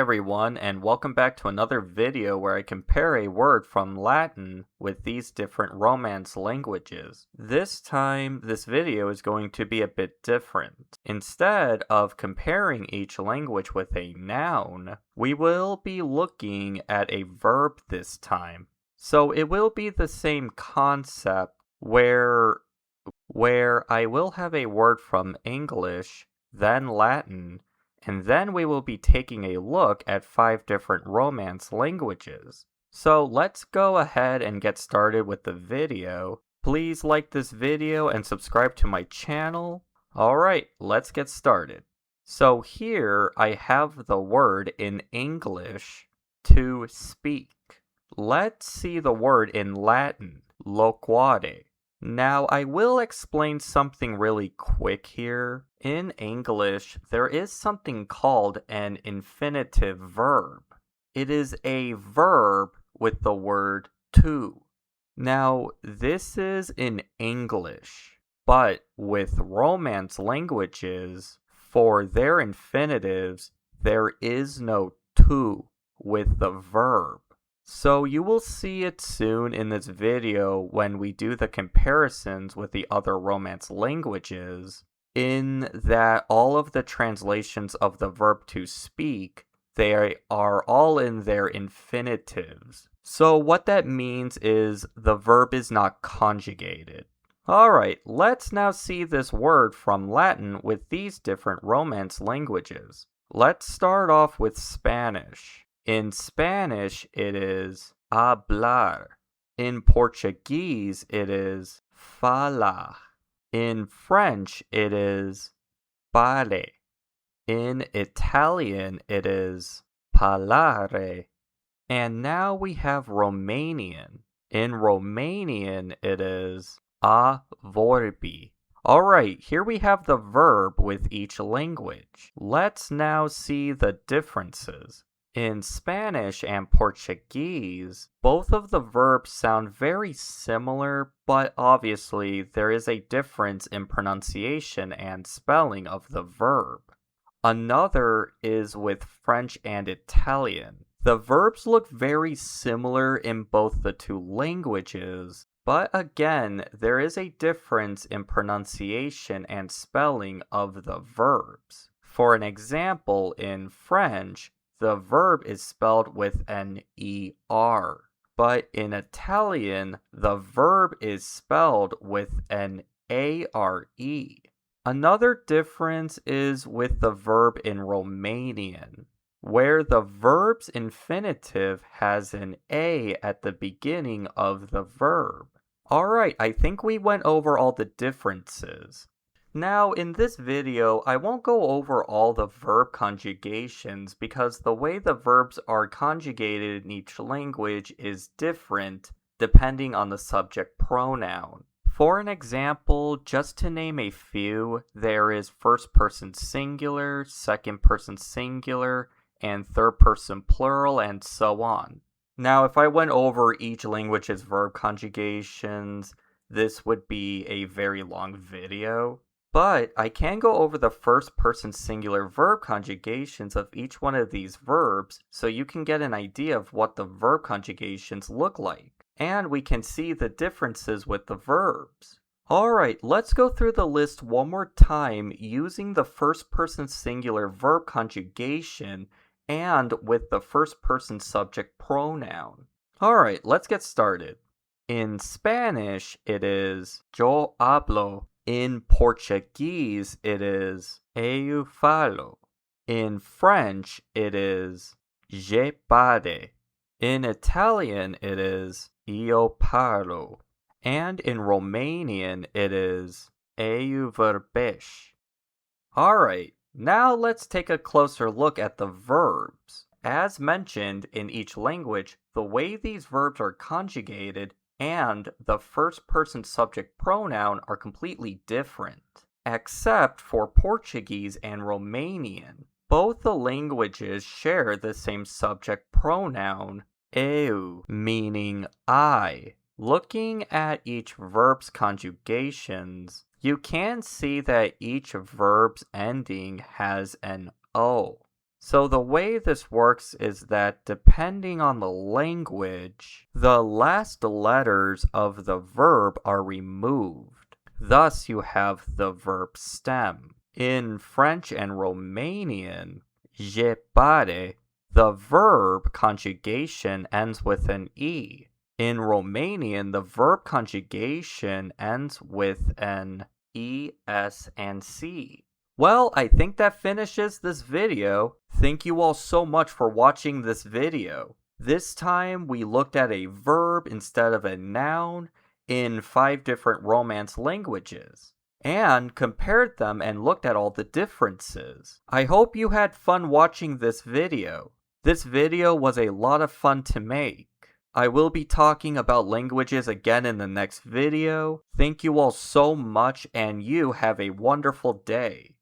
everyone, and welcome back to another video where I compare a word from Latin with these different Romance languages. This time, this video is going to be a bit different. Instead of comparing each language with a noun, we will be looking at a verb this time. So it will be the same concept where I will have a word from English, then Latin, and then we will be taking a look at 5 different Romance languages. So let's go ahead and get started with the video. Please like this video and subscribe to my channel. Alright, let's get started. So here I have the word in English, to speak. Let's see the word in Latin, loquare. Now, I will explain something really quick here. In English, there is something called an infinitive verb. It is a verb with the word to. Now, this is in English, but with Romance languages, for their infinitives, there is no to with the verb. So you will see it soon in this video when we do the comparisons with the other Romance languages, in that all of the translations of the verb to speak, they are all in their infinitives. So what that means is the verb is not conjugated. Alright, let's now see this word from Latin with these different Romance languages. Let's start off with Spanish. In Spanish, it is hablar. In Portuguese, it is falar. In French, it is parler. In Italian, it is parlare. And now we have Romanian. In Romanian, it is a vorbi. Alright, here we have the verb with each language. Let's now see the differences. In Spanish and Portuguese, both of the verbs sound very similar, but obviously there is a difference in pronunciation and spelling of the verb. Another is with French and Italian. The verbs look very similar in both the two languages, but again, there is a difference in pronunciation and spelling of the verbs. For an example, in French, the verb is spelled with an ER, but in Italian, the verb is spelled with an ARE. Another difference is with the verb in Romanian, where the verb's infinitive has an A at the beginning of the verb. Alright, I think we went over all the differences. Now, in this video, I won't go over all the verb conjugations because the way the verbs are conjugated in each language is different depending on the subject pronoun. For an example, just to name a few, there is first person singular, second person singular, and third person plural, and so on. Now, if I went over each language's verb conjugations, this would be a very long video. But I can go over the first person singular verb conjugations of each one of these verbs so you can get an idea of what the verb conjugations look like. And we can see the differences with the verbs. Alright, let's go through the list one more time using the first person singular verb conjugation and with the first person subject pronoun. Alright, let's get started. In Spanish, it is yo hablo. In Portuguese, it is eu falo. In French, it is je parle. In Italian, it is io parlo. And in Romanian, it is eu vorbești. Alright, now let's take a closer look at the verbs. As mentioned in each language, the way these verbs are conjugated and the first person subject pronoun are completely different, except for Portuguese and Romanian. Both the languages share the same subject pronoun, eu, meaning I. Looking at each verb's conjugations, you can see that each verb's ending has an O. So the way this works is that depending on the language, the last letters of the verb are removed. Thus you have the verb stem. In French and Romanian, je pare, the verb conjugation ends with an E. In Romanian, the verb conjugation ends with an E, S, and C. Well, I think that finishes this video. Thank you all so much for watching this video. This time we looked at a verb instead of a noun in 5 different Romance languages and compared them and looked at all the differences. I hope you had fun watching this video. This video was a lot of fun to make. I will be talking about languages again in the next video. Thank you all so much and you have a wonderful day.